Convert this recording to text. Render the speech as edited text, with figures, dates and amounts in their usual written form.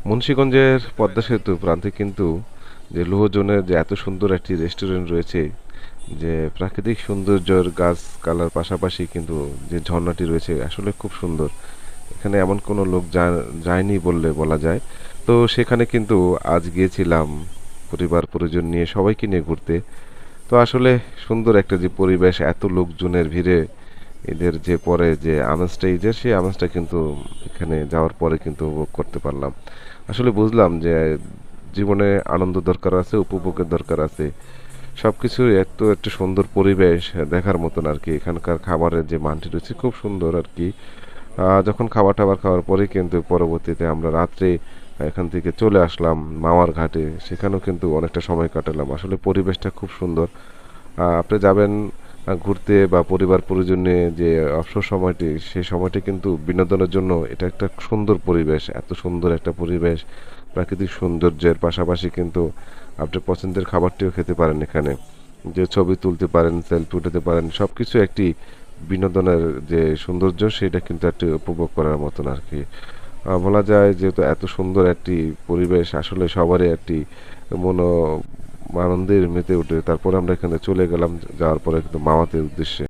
মুন্সিগঞ্জের পদ্মা সেতু প্রান্তে কিন্তু যে লোহজনের যে এত সুন্দর একটি রেস্টুরেন্ট রয়েছে, যে প্রাকৃতিক সৌন্দর্যের গাছপালার পাশাপাশি কিন্তু যে ঝর্ণাটি রয়েছে আসলে খুব সুন্দর। এখানে এমন কোনো লোক যায়নি বললে বলা যায়। তো সেখানে কিন্তু আজ গিয়েছিলাম পরিবার পরিজন নিয়ে সবাইকে নিয়ে ঘুরতে। তো আসলে সুন্দর একটা যে পরিবেশ, এত লোকজনের ভিড়ে এদের যে পরে যে আমেজটা, ঈদের সেই আমেজটা কিন্তু এখানে যাওয়ার পরে কিন্তু উপভোগ করতে পারলাম। আসলে বুঝলাম যে জীবনে আনন্দ দরকার আছে, উপভোগের দরকার আছে। সবকিছুর এত একটা সুন্দর পরিবেশ দেখার মতন আর কি। এখানকার খাবারের যে মানটি রয়েছে খুব সুন্দর আর কি। যখন খাবার টাবার খাওয়ার পরে কিন্তু পরবর্তীতে আমরা রাত্রে এখান থেকে চলে আসলাম মাওয়ার ঘাটে। সেখানেও কিন্তু অনেকটা সময় কাটালাম। আসলে পরিবেশটা খুব সুন্দর। আপনি যাবেন ঘুরতে বা পরিবার পরিজন নিয়ে, যে অবসর সময়টি সেই সময়টি কিন্তু বিনোদনের জন্য এটা একটা সুন্দর পরিবেশ। এত সুন্দর একটা পরিবেশ, প্রাকৃতিক সৌন্দর্যের পাশাপাশি কিন্তু আপনি পছন্দের খাবারটিও খেতে পারেন এখানে। যে ছবি তুলতে পারেন, সেলফি উঠাতে পারেন, সবকিছু একটি বিনোদনের যে সৌন্দর্য সেটা কিন্তু একটি উপভোগ করার মতন আর কি। বলা যায় যেহেতু এত সুন্দর একটি পরিবেশ, আসলে সবারই একটি মন আনন্দের মেতে ওঠে। তারপরে আমরা এখানে চলে গেলাম, যাওয়ার পরে কিন্তু মাওয়াতে উদ্দেশ্যে।